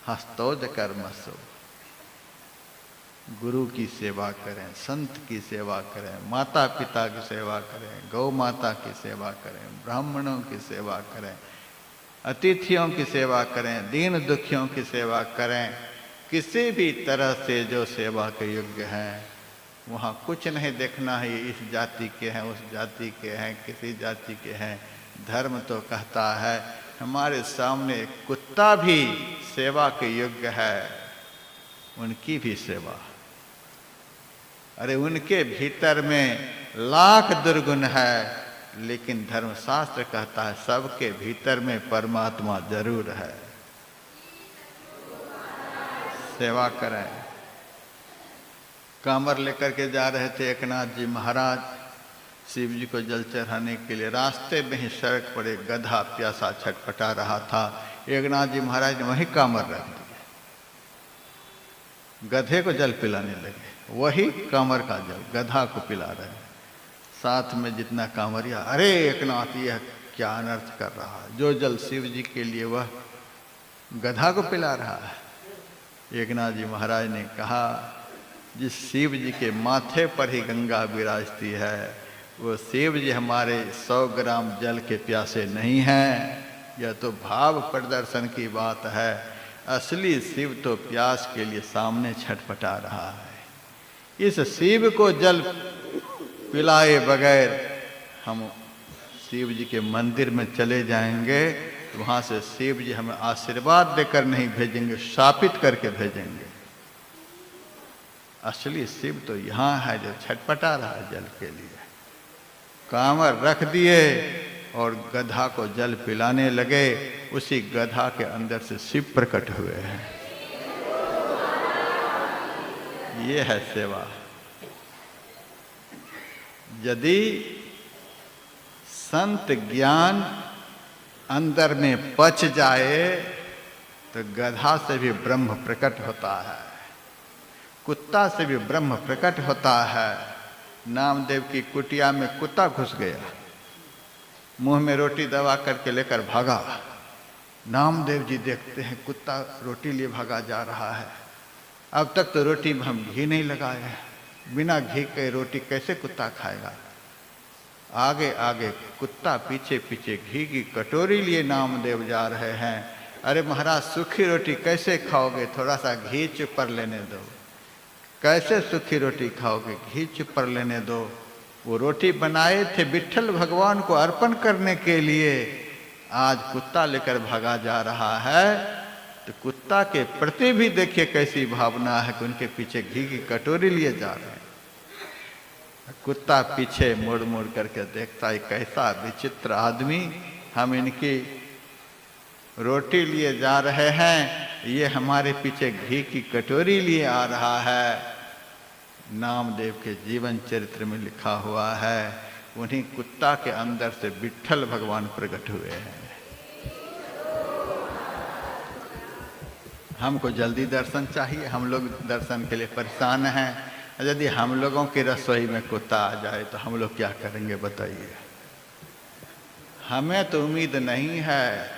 हस्तौज कर्मसु। गुरु की सेवा करें, संत की सेवा करें, माता पिता की सेवा करें, गौ माता की सेवा करें, ब्राह्मणों की सेवा करें, अतिथियों की सेवा करें, दीन दुखियों की सेवा करें। किसी भी तरह से जो सेवा के योग्य हैं, वहाँ कुछ नहीं देखना है इस जाति के हैं, उस जाति के हैं, किसी जाति के हैं। धर्म तो कहता है हमारे सामने कुत्ता भी सेवा के योग्य है, उनकी भी सेवा। अरे उनके भीतर में लाख दुर्गुण है, लेकिन धर्मशास्त्र कहता है सबके भीतर में परमात्मा जरूर है। सेवा करें। कांवर लेकर के जा रहे थे एकनाथ जी महाराज शिव जी को जल चढ़ाने के लिए। रास्ते में ही सड़क पर एक गधा प्यासा छटपटा रहा था। एकनाथ जी महाराज ने वहीं कांवर रख दिया, गधे को जल पिलाने लगे। वही कांवर का जल गधा को पिला रहे हैं। साथ में जितना कांवरिया, अरे एकनाथ यह क्या अनर्थ कर रहा है, जो जल शिव जी के लिए वह गधा को पिला रहा है। एकनाथ जी महाराज ने कहा जिस शिव जी के माथे पर ही गंगा विराजती है, वो शिव जी हमारे 100 ग्राम जल के प्यासे नहीं हैं। यह तो भाव प्रदर्शन की बात है। असली शिव तो प्यास के लिए सामने छटपटा रहा है। इस शिव को जल पिलाए बगैर हम शिव जी के मंदिर में चले जाएंगे, वहाँ से शिव जी हमें आशीर्वाद देकर नहीं भेजेंगे, शापित करके भेजेंगे। असली शिव तो यहाँ है जो छटपटा रहा है जल के लिए। कांवर रख दिए और गधा को जल पिलाने लगे। उसी गधा के अंदर से शिव प्रकट हुए हैं। ये है सेवा। यदि संत ज्ञान अंदर में पच जाए तो गधा से भी ब्रह्म प्रकट होता है, कुत्ता से भी ब्रह्म प्रकट होता है। नामदेव की कुटिया में कुत्ता घुस गया, मुंह में रोटी दबा करके लेकर भागा। नामदेव जी देखते हैं कुत्ता रोटी लिए भागा जा रहा है। अब तक तो रोटी में हम घी नहीं लगाए हैं, बिना घी के रोटी कैसे कुत्ता खाएगा। आगे आगे कुत्ता पीछे पीछे घी की कटोरी लिए नामदेव जा रहे हैं। अरे महाराज सूखी रोटी कैसे खाओगे, थोड़ा सा घी चुपर लेने दो। कैसे सूखी रोटी खाओगे, घी चुपर लेने दो। वो रोटी बनाए थे विट्ठल भगवान को अर्पण करने के लिए, आज कुत्ता लेकर भागा जा रहा है। तो कुत्ता के प्रति भी देखिए कैसी भावना है कि उनके पीछे घी की कटोरी लिए जा रहे हैं। कुत्ता पीछे मुड़ मुड़ करके देखता है कैसा विचित्र आदमी, हम इनकी रोटी लिए जा रहे हैं, ये हमारे पीछे घी की कटोरी लिए आ रहा है। नामदेव के जीवन चरित्र में लिखा हुआ है, उन्हीं कुत्ता के अंदर से विट्ठल भगवान प्रकट हुए हैं। हमको जल्दी दर्शन चाहिए, हम लोग दर्शन के लिए परेशान हैं। यदि हम लोगों की रसोई में कुत्ता आ जाए तो हम लोग क्या करेंगे बताइए। हमें तो उम्मीद नहीं है,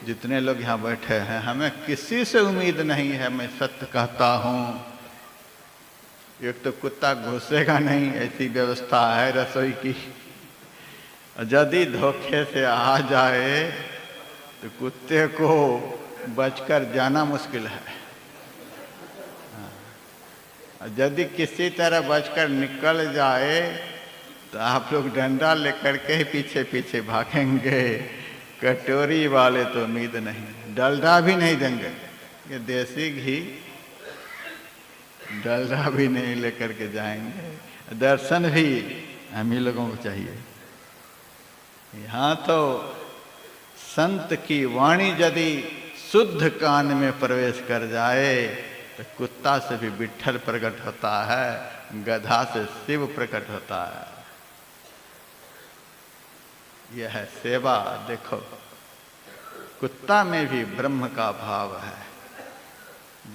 जितने लोग यहाँ बैठे हैं हमें किसी से उम्मीद नहीं है। मैं सत्य कहता हूँ, एक तो कुत्ता घुसेगा नहीं, ऐसी व्यवस्था है रसोई की। यदि धोखे से आ जाए तो कुत्ते को बचकर जाना मुश्किल है। यदि किसी तरह बचकर निकल जाए तो आप लोग डंडा लेकर के ही पीछे पीछे भागेंगे। कटोरी वाले तो उम्मीद नहीं, डलडा भी नहीं देंगे। ये देसी घी डलडा भी नहीं लेकर के जाएंगे। दर्शन भी हम ही लोगों को चाहिए। यहाँ तो संत की वाणी यदि शुद्ध कान में प्रवेश कर जाए तो कुत्ता से भी विट्ठल प्रकट होता है, गधा से शिव प्रकट होता है। यह है सेवा। देखो कुत्ता में भी ब्रह्म का भाव है।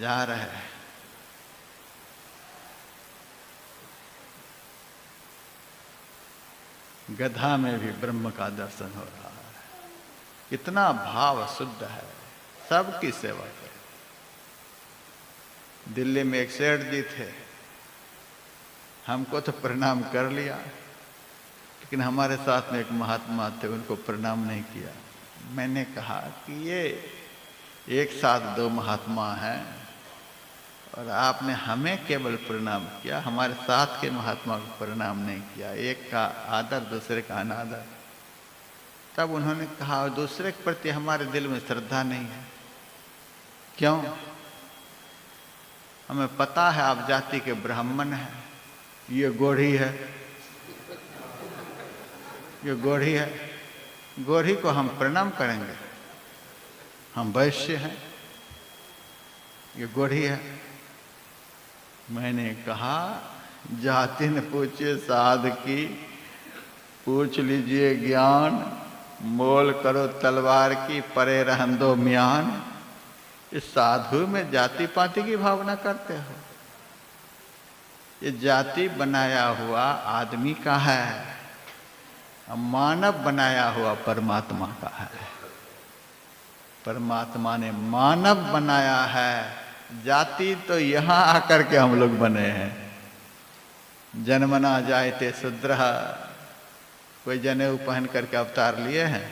जा रहे हैं, गधा में भी ब्रह्म का दर्शन हो रहा है। कितना भाव शुद्ध है। सबकी सेवा करें। दिल्ली में एक सेठ जी थे, हमको तो प्रणाम कर लिया, लेकिन हमारे साथ में एक महात्मा थे, उनको प्रणाम नहीं किया। मैंने कहा कि ये एक साथ दो महात्मा हैं और आपने हमें केवल प्रणाम किया, हमारे साथ के महात्मा को प्रणाम नहीं किया। एक का आदर, दूसरे का अनादर। तब उन्होंने कहा दूसरे के प्रति हमारे दिल में श्रद्धा नहीं है। क्यों? हमें पता है आप जाति के ब्राह्मण हैं, ये गोढ़ी है, ये गोढ़ी है, गोढ़ी को हम प्रणाम करेंगे? हम वैश्य हैं, ये गोढ़ी है। मैंने कहा जाति ने पूछे साध की, पूछ लीजिए ज्ञान, मोल करो तलवार की, परे रहन दो म्यान। इस साधु में जाति पाति की भावना करते हो? ये जाति बनाया हुआ आदमी का है, मानव बनाया हुआ परमात्मा का है। परमात्मा ने मानव बनाया है, जाति तो यहाँ आकर के हम लोग बने हैं। जन्मना जायते शूद्रः, कोई जनेऊ पहन करके अवतार लिए हैं,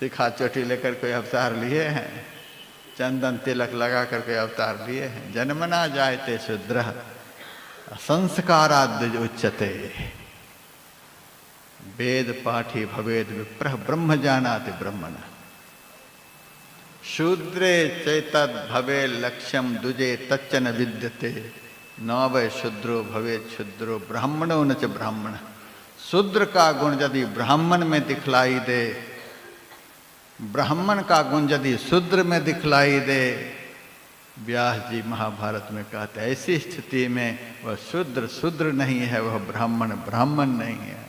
शिखा चोटी लेकर कोई अवतार लिए हैं, चंदन तिलक लगा करके अवतार लिए हैं। जन्मना जायते शूद्रः संस्काराद् उच्यते, वेद पाठी भवेद विप्रः ब्रह्म जानाति ब्रह्मणः। शूद्रे चैतद भवे लक्ष्यम दुजे तच्चन विद्यते, न वै शूद्रो भवे शूद्रो ब्राह्मणो न च ब्राह्मण। शूद्र का गुण यदि ब्राह्मण में दिखलाई दे, ब्राह्मण का गुण यदि शूद्र में दिखलाई दे, व्यास जी महाभारत में कहते हैं ऐसी स्थिति में वह शूद्र शूद्र नहीं है, वह ब्राह्मण ब्राह्मण नहीं है।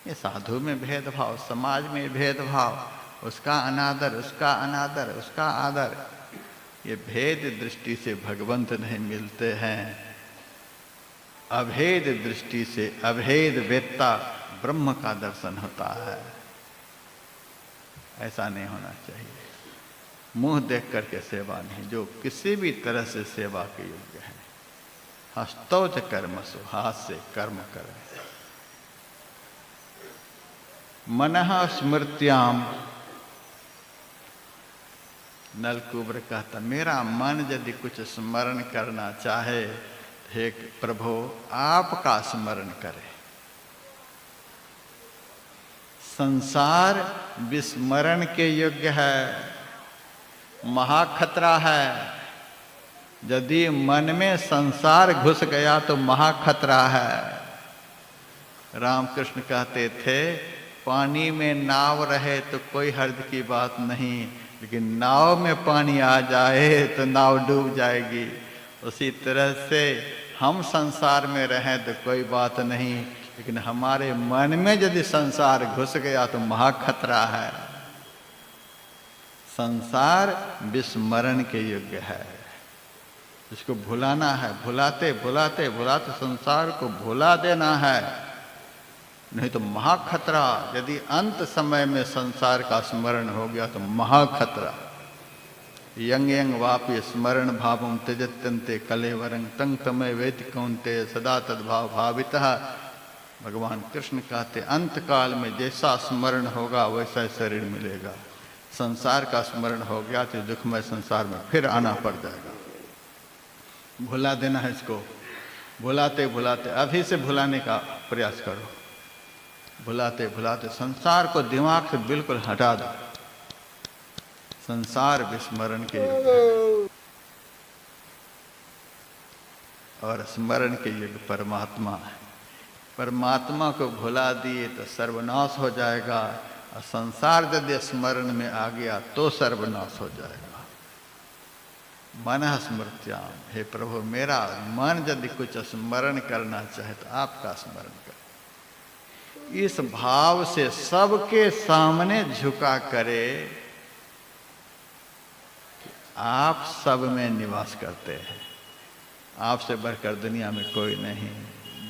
ये साधु में भेदभाव, समाज में भेदभाव, उसका अनादर, उसका अनादर, उसका आदर, ये भेद दृष्टि से भगवंत नहीं मिलते हैं। अभेद दृष्टि से अभेद वेत्ता ब्रह्म का दर्शन होता है। ऐसा नहीं होना चाहिए। मुंह देख करके सेवा नहीं, जो किसी भी तरह से सेवा के योग्य है। हस्तौच कर्मसु, हाथ से कर्म करें। मनः स्मृत्याम, नलकुब्र कहता मेरा मन यदि कुछ स्मरण करना चाहे, हे प्रभु आपका स्मरण करे। संसार विस्मरण के योग्य है, महाखतरा है। यदि मन में संसार घुस गया तो महाखतरा है। रामकृष्ण कहते थे पानी में नाव रहे तो कोई हर्ज की बात नहीं, लेकिन नाव में पानी आ जाए तो नाव डूब जाएगी। उसी तरह से हम संसार में रहें तो कोई बात नहीं, लेकिन हमारे मन में यदि संसार घुस गया तो महाखतरा है। संसार विस्मरण के योग्य है, इसको भुलाना है। भुलाते भुलाते भुलाते संसार को भुला देना है, नहीं तो महाखतरा। यदि अंत समय में संसार का स्मरण हो गया तो महाखतरा। यंग यंग वापि स्मरण भावम त्यजत्यन्ते कलेवरं तं तमे वेति कौन्ते सदा तद्भाव भावितः। भगवान कृष्ण कहते अंत काल में जैसा स्मरण होगा वैसा शरीर मिलेगा। संसार का स्मरण हो गया तो दुखमय संसार में फिर आना पड़ जाएगा। भुला देना है इसको। भुलाते भुलाते अभी से भुलाने का प्रयास करो। भुलाते भुलाते संसार को दिमाग से बिल्कुल हटा दो। संसार विस्मरण के युग है और स्मरण के युग परमात्मा है। परमात्मा को भुला दिए तो सर्वनाश हो जाएगा, और संसार यदि स्मरण में आ गया तो सर्वनाश हो जाएगा। मनः स्मृत्याम, हे प्रभु मेरा मन यदि कुछ स्मरण करना चाहे तो आपका स्मरण करे। इस भाव से सबके सामने झुका करे। आप सब में निवास करते हैं, आपसे बढ़कर दुनिया में कोई नहीं।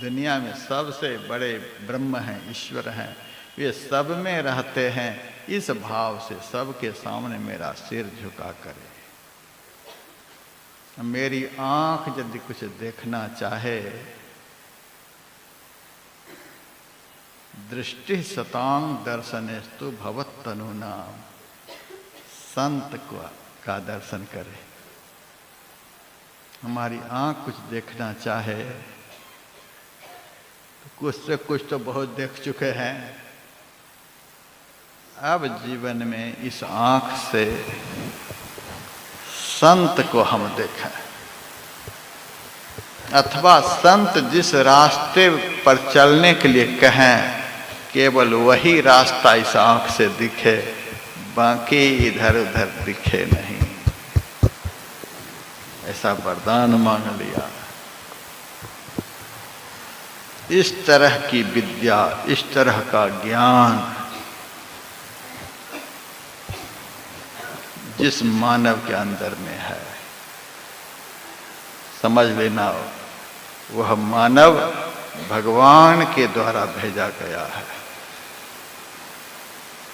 दुनिया में सबसे बड़े ब्रह्म हैं, ईश्वर हैं। वे सब में रहते हैं, इस भाव से सबके सामने मेरा सिर झुका करे। मेरी आंख यदि कुछ देखना चाहे, दृष्टि सतांग दर्शनेस्तु भवत्तनुनाम, संत का दर्शन करे। हमारी आंख कुछ देखना चाहे तो कुछ से कुछ तो बहुत देख चुके हैं, अब जीवन में इस आंख से संत को हम देखें, अथवा संत जिस रास्ते पर चलने के लिए कहें केवल वही रास्ता इस आंख से दिखे, बाकी इधर उधर दिखे नहीं। ऐसा वरदान मांग लिया। इस तरह की विद्या, इस तरह का ज्ञान जिस मानव के अंदर में है, समझ लेना वह मानव भगवान के द्वारा भेजा गया है।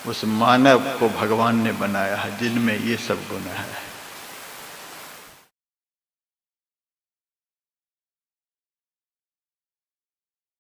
उस मानव को भगवान ने बनाया है जिनमें ये सब गुण है।